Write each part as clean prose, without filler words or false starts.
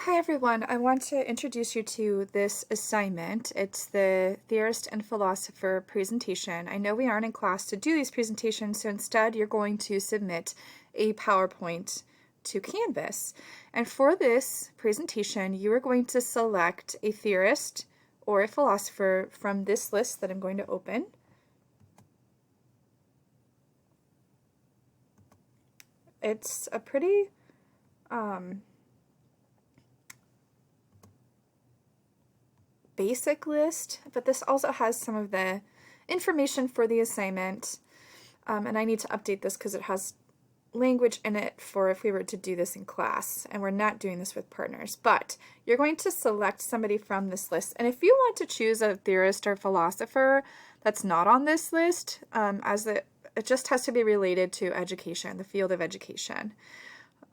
Hi everyone, I want to introduce you to this assignment. It's the Theorist and Philosopher presentation. I know we aren't in class to do these presentations, so instead you're going to submit a PowerPoint to Canvas. And for this presentation, you are going to select a theorist or a philosopher from this list that I'm going to open. It's a pretty basic list, but this also has some of the information for the assignment. And I need to update this because it has language in it for if we were to do this in class, and we're not doing this with partners. But you're going to select somebody from this list, and if you want to choose a theorist or philosopher that's not on this list, it just has to be related to education, the field of education.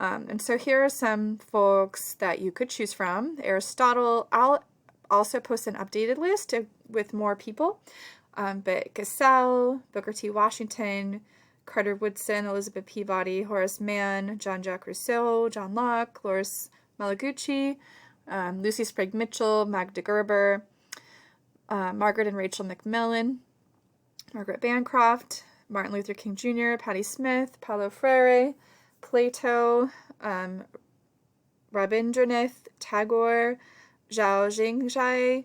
And so here are some folks that you could choose from. Aristotle. I'll also post an updated list with more people, but Cassell, Booker T. Washington, Carter Woodson, Elizabeth Peabody, Horace Mann, Jean-Jacques Rousseau, John Locke, Loris Malaguchi, Lucy Sprague Mitchell, Magda Gerber, Margaret and Rachel Macmillan, Margaret Bancroft, Martin Luther King Jr., Patti Smith, Paulo Freire, Plato, Rabindranath Tagore, Tao Jingzhai,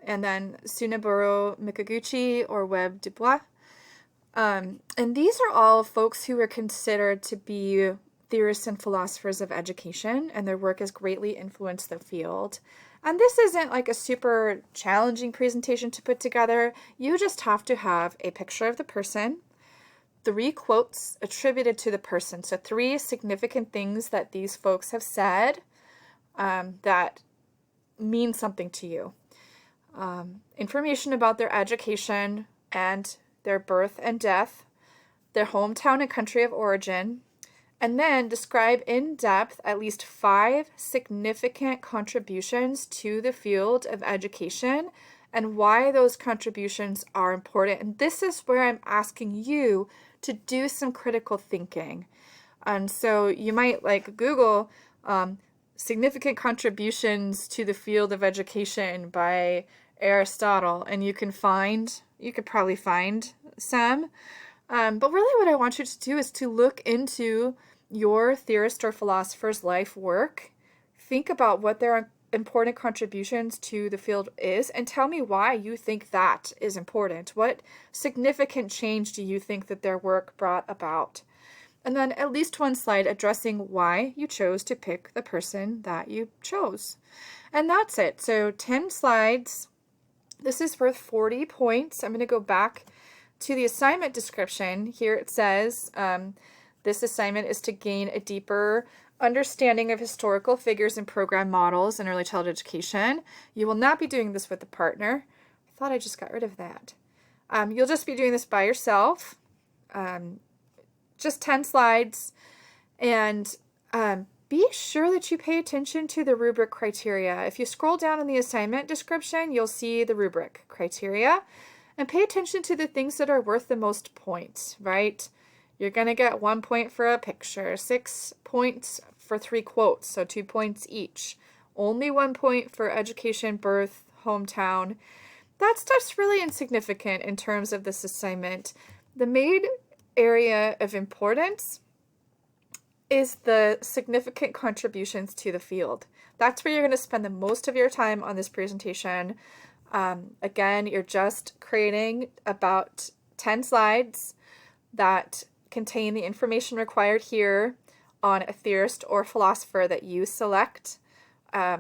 and then Tsuneburo Mikaguchi or Webb Dubois. And these are all folks who are considered to be theorists and philosophers of education, and their work has greatly influenced the field. And this isn't like a super challenging presentation to put together. You just have to have a picture of the person, 3 quotes attributed to the person. So 3 significant things that these folks have said that mean something to you. Information about their education and their birth and death, their hometown and country of origin, and then describe in depth at least 5 significant contributions to the field of education and why those contributions are important. And this is where I'm asking you to do some critical thinking. And so you might like Google significant contributions to the field of education by Aristotle, and you could probably find some. But really what I want you to do is to look into your theorist or philosopher's life work, think about what their important contributions to the field is, and tell me why you think that is important. What significant change do you think that their work brought about? And then at least 1 slide addressing why you chose to pick the person that you chose. And that's it. So 10 slides. This is worth 40 points. I'm going to go back to the assignment description. Here it says, this assignment is to gain a deeper understanding of historical figures and program models in early childhood education. You will not be doing this with a partner. I thought I just got rid of that. You'll just be doing this by yourself. Just 10 slides. And be sure that you pay attention to the rubric criteria. If you scroll down in the assignment description, you'll see the rubric criteria. And pay attention to the things that are worth the most points, right? You're going to get 1 point for a picture, 6 points for 3 quotes, so 2 points each. Only 1 point for education, birth, hometown. That stuff's really insignificant in terms of this assignment. The main area of importance is the significant contributions to the field. That's where you're going to spend the most of your time on this presentation. Again, you're just creating about 10 slides that contain the information required here on a theorist or philosopher that you select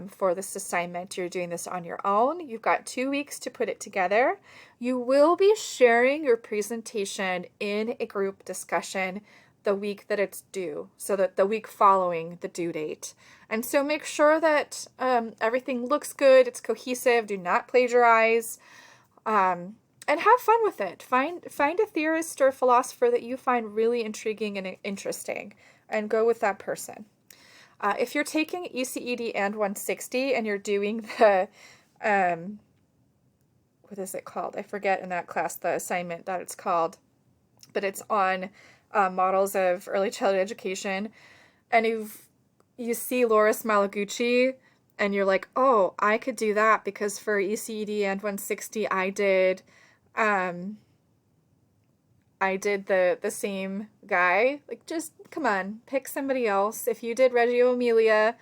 for this assignment. You're doing this on your own. You've got 2 weeks to put it together. You will be sharing your presentation in a group discussion the week that it's due, so that the week following the due date. And so make sure that everything looks good, it's cohesive, do not plagiarize, and have fun with it. Find a theorist or philosopher that you find really intriguing and interesting, and go with that person. If you're taking ECED and 160 and you're doing the, what is it called? I forget in that class the assignment that it's called, but it's on models of early childhood education. and you see Loris Malaguchi and you're like, oh, I could do that because for ECED and 160 um I did the same guy. Like, just come on, pick somebody else. If you did Reggio Emilia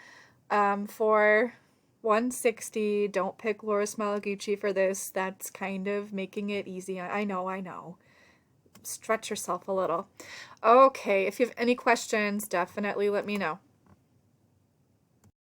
for 160, don't pick Loris Malaguchi for this. That's kind of making it easy. I know, I know. Stretch yourself a little. Okay, if you have any questions, definitely let me know.